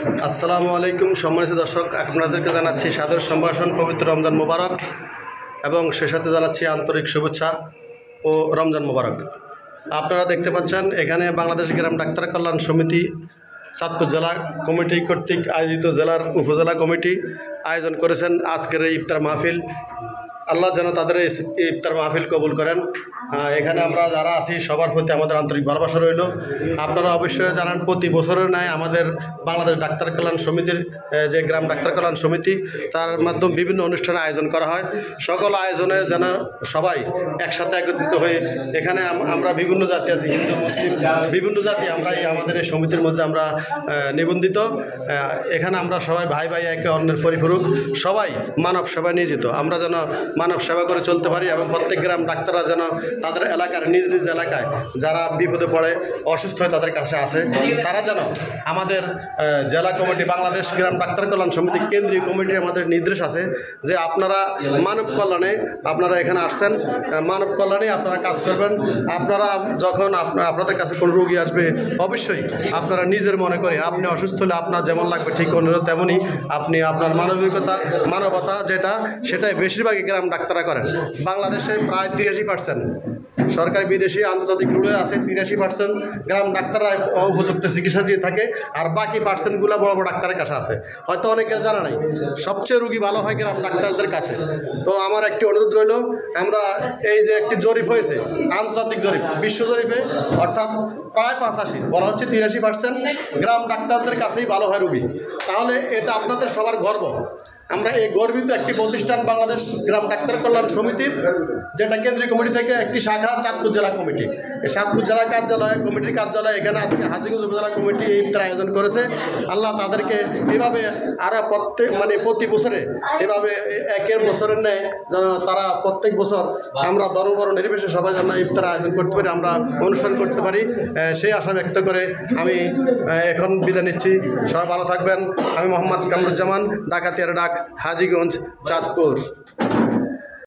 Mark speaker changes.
Speaker 1: আসসালামু আলাইকুম সম্মানিত দর্শক, আপনাদেরকে জানাচ্ছি সাদর সম্ভাষণ, পবিত্র রমজান মোবারক এবং সে সাথে জানাচ্ছি আন্তরিক শুভেচ্ছা ও রমজান মোবারক। আপনারা দেখতে পাচ্ছেন এখানে বাংলাদেশ গ্রাম ডাক্তার কল্যাণ সমিতি চাঁদপুর জেলা কমিটি কর্তৃক আয়োজিত জেলার উপজেলা কমিটি আয়োজন করেছেন আজকের এই ইফতার মাহফিল। আল্লাহ যেন তাদের এই ইফতার মাহফিল কবুল করেন। এখানে আমরা যারা আছি সবার প্রতি আমাদের আন্তরিক ভালোবাসা রইল। আপনারা অবশ্যই জানান, প্রতি বছরের ন্যায় আমাদের বাংলাদেশ ডাক্তার কল্যাণ সমিতির যে গ্রাম ডাক্তার কল্যাণ সমিতি, তার মাধ্যমে বিভিন্ন অনুষ্ঠানে আয়োজন করা হয়। সকল আয়োজনে যেন সবাই একসাথে একত্রিত হয়ে, এখানে আমরা বিভিন্ন জাতি আছি, হিন্দু মুসলিম বিভিন্ন জাতি, আমরা আমাদের এই সমিতির মধ্যে আমরা নিবন্ধিত। এখানে আমরা সবাই ভাই ভাই, একে অন্যের পরিপূরক, সবাই মানব সেবায় নিয়োজিত। আমরা যেন মানব সেবা করে চলতে পারি এবং প্রত্যেক গ্রাম ডাক্তাররা যেন তাদের এলাকার নিজ নিজ এলাকায় যারা বিপদে পড়ে, অসুস্থ হয়ে তাদের কাছে আসে, তারা যেন আমাদের জেলা কমিটি বাংলাদেশ গ্রাম ডাক্তার কল্যাণ সমিতি কেন্দ্রীয় কমিটির আমাদের নির্দেশ আছে যে আপনারা মানব কল্যাণে আপনারা এখানে আসছেন, মানব কল্যাণে আপনারা কাজ করবেন। আপনারা যখন আপনাদের কাছে কোনো রোগী আসবে, অবশ্যই আপনারা নিজের মনে করে, আপনি অসুস্থ হলে আপনার যেমন লাগবে ঠিক অন্যরা তেমনই আপনি আপনার মানবতা সেটাই বেশিরভাগই গ্রাম ডাক্তাররা করেন। বাংলাদেশে প্রায় 83% সরকারি বিদেশি আন্তর্জাতিক রুলে আছে, 83% গ্রাম ডাক্তাররা উপযুক্ত চিকিৎসা দিয়ে থাকে, আর বাকি পার্সেন্টগুলো বড় বড় ডাক্তারের কাছে আছে। হয়তো অনেকের জানা নাই, সবচেয়ে রুগী ভালো হয় গ্রাম ডাক্তারদের কাছে। তো আমার একটি অনুরোধ রইল, আমরা এই যে একটি জরিপ হয়েছে, আন্তর্জাতিক জরিপ, বিশ্ব জরিপে, অর্থাৎ প্রায় 85 বলা হচ্ছে 83% গ্রাম ডাক্তারদের কাছেই ভালো হয় রুগী। তাহলে এটা আপনাদের সবার গর্ব। আমরা এই গর্বিত একটি প্রতিষ্ঠান বাংলাদেশ গ্রাম ডাক্তার কল্যাণ সমিতির, যেটা কেন্দ্রীয় কমিটি থেকে একটি শাখা চাঁদপুর জেলা কমিটি। এই চাঁদপুর জেলা কমিটির কার্যালয় এখানে আজকে হাজীগঞ্জ উপজেলা কমিটি এই ইফতার আয়োজন করেছে। আল্লাহ তাদেরকে এভাবে আরও প্রতি বছরে এভাবে একের বছরের ন্যায় যেন তারা প্রত্যেক বছর আমরা ধর্মবর্ণ নির্বিশেষে সবাই যেন ইফতার আয়োজন করতে পারি, আমরা অনুষ্ঠান করতে পারি, সেই আশা ব্যক্ত করে আমি এখন বিদায় নিচ্ছি। সবাই ভালো থাকবেন। আমি মোহাম্মদ কামরুজ্জামান, ডাকাতিয়ার ডাক, হাজীগঞ্জ, চাঁদপুর।